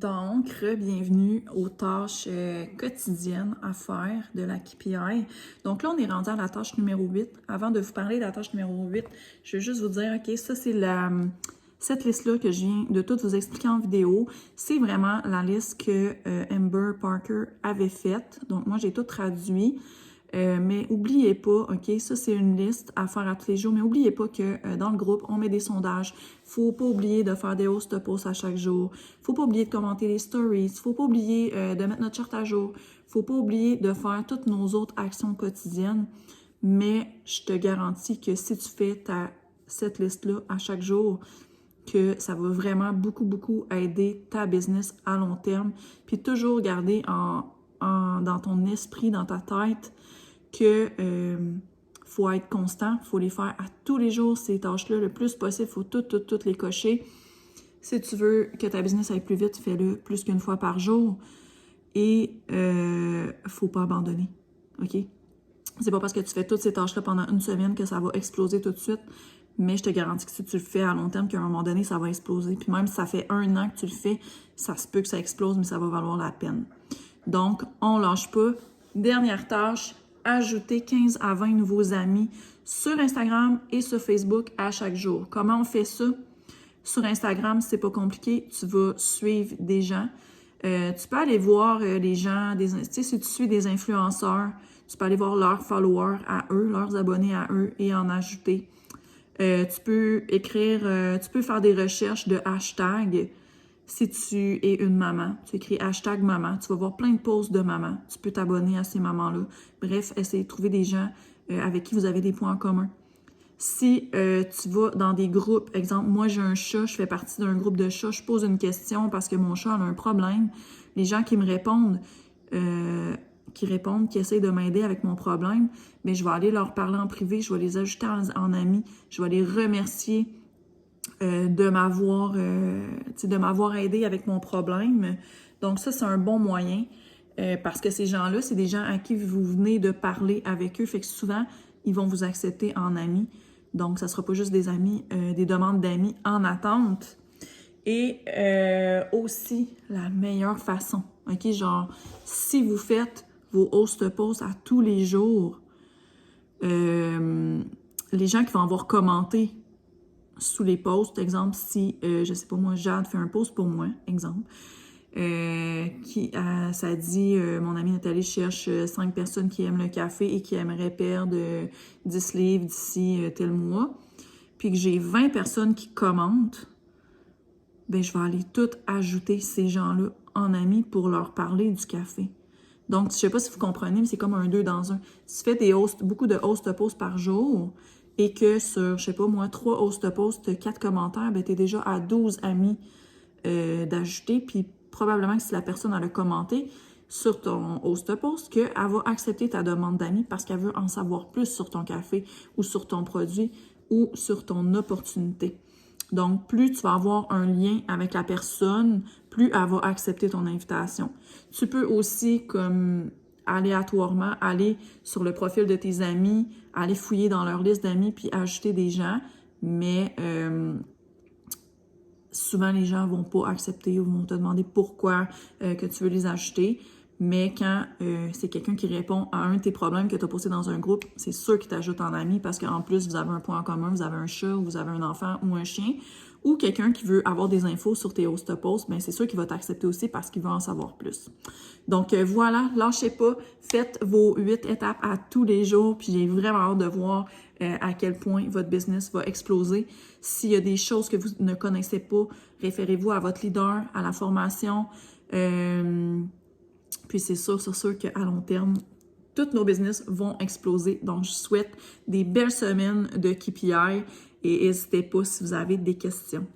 Donc, bienvenue aux tâches quotidiennes à faire de la KPI. Donc là, on est rendu à la tâche numéro 8. Avant de vous parler de la tâche numéro 8, je vais juste vous dire, OK, ça c'est cette liste-là que je viens de tout vous expliquer en vidéo. C'est vraiment la liste que Amber Parker avait faite. Donc moi, j'ai tout traduit. Mais oubliez pas, OK, ça c'est une liste à faire à tous les jours, mais oubliez pas que dans le groupe, on met des sondages. Faut pas oublier de faire des host posts à chaque jour. Faut pas oublier de commenter les stories. Faut pas oublier de mettre notre charte à jour. Faut pas oublier de faire toutes nos autres actions quotidiennes. Mais je te garantis que si tu fais cette liste-là à chaque jour, que ça va vraiment beaucoup aider ta business à long terme. Puis toujours garder dans ton esprit, dans ta tête, que faut être constant, faut les faire à tous les jours, ces tâches-là, le plus possible, faut toutes les cocher. Si tu veux que ta business aille plus vite, fais-le plus qu'une fois par jour et faut pas abandonner, OK? C'est pas parce que tu fais toutes ces tâches-là pendant une semaine que ça va exploser tout de suite, mais je te garantis que si tu le fais à long terme, qu'à un moment donné, ça va exploser. Puis même si ça fait 1 an que tu le fais, ça se peut que ça explose, mais ça va valoir la peine. Donc, on lâche pas. Dernière tâche, ajouter 15 à 20 nouveaux amis sur Instagram et sur Facebook à chaque jour. Comment on fait ça? Sur Instagram, c'est pas compliqué. Tu vas suivre des gens. Tu peux aller voir les gens, tu sais, si tu suis des influenceurs, tu peux aller voir leurs followers à eux, leurs abonnés à eux et en ajouter. Tu peux tu peux faire des recherches de hashtags. Si tu es une maman, tu écris hashtag maman, tu vas voir plein de posts de maman. Tu peux t'abonner à ces mamans-là. Bref, essayez de trouver des gens avec qui vous avez des points en commun. Si tu vas dans des groupes, exemple, moi j'ai un chat, je fais partie d'un groupe de chats, je pose une question parce que mon chat a un problème. Les gens qui me répondent, qui essayent de m'aider avec mon problème, mais je vais aller leur parler en privé, je vais les ajouter en amis, je vais les remercier de m'avoir aidé avec mon problème. Donc ça, c'est un bon moyen parce que ces gens-là, c'est des gens à qui vous venez de parler avec eux, fait que souvent, ils vont vous accepter en amis. Donc, ça sera pas juste des amis, des demandes d'amis en attente. Et aussi, la meilleure façon, OK? Genre, si vous faites vos host posts à tous les jours, les gens qui vont avoir commenté sous les posts, exemple, si, je sais pas moi, Jade fait un post pour moi, exemple, ça dit, mon amie Nathalie cherche 5 personnes qui aiment le café et qui aimeraient perdre 10 livres d'ici tel mois, puis que j'ai 20 personnes qui commentent, ben je vais aller toutes ajouter ces gens-là en amis pour leur parler du café. Donc, je sais pas si vous comprenez, mais c'est comme un 2 dans 1. Si tu fais beaucoup de host posts par jour, et que sur, je sais pas moi, 3 host posts, 4 commentaires, ben t'es déjà à 12 amis d'ajouter, puis probablement que si la personne elle a commenté sur ton host post, qu'elle va accepter ta demande d'amis parce qu'elle veut en savoir plus sur ton café ou sur ton produit ou sur ton opportunité. Donc, plus tu vas avoir un lien avec la personne, plus elle va accepter ton invitation. Tu peux aussi, comme aléatoirement, aller sur le profil de tes amis, aller fouiller dans leur liste d'amis puis ajouter des gens, mais souvent les gens vont pas accepter ou vont te demander pourquoi que tu veux les ajouter. Mais quand c'est quelqu'un qui répond à un de tes problèmes que tu as posté dans un groupe, c'est sûr qu'il t'ajoute en ami parce qu'en plus, vous avez un point en commun, vous avez un chat, ou vous avez un enfant ou un chien, ou quelqu'un qui veut avoir des infos sur tes host posts, bien c'est sûr qu'il va t'accepter aussi parce qu'il veut en savoir plus. Donc voilà, lâchez pas, faites vos 8 étapes à tous les jours, puis j'ai vraiment hâte de voir à quel point votre business va exploser. S'il y a des choses que vous ne connaissez pas, référez-vous à votre leader, à la formation. Puis c'est sûr qu'à long terme, tous nos business vont exploser. Donc, je souhaite des belles semaines de KPI et n'hésitez pas si vous avez des questions.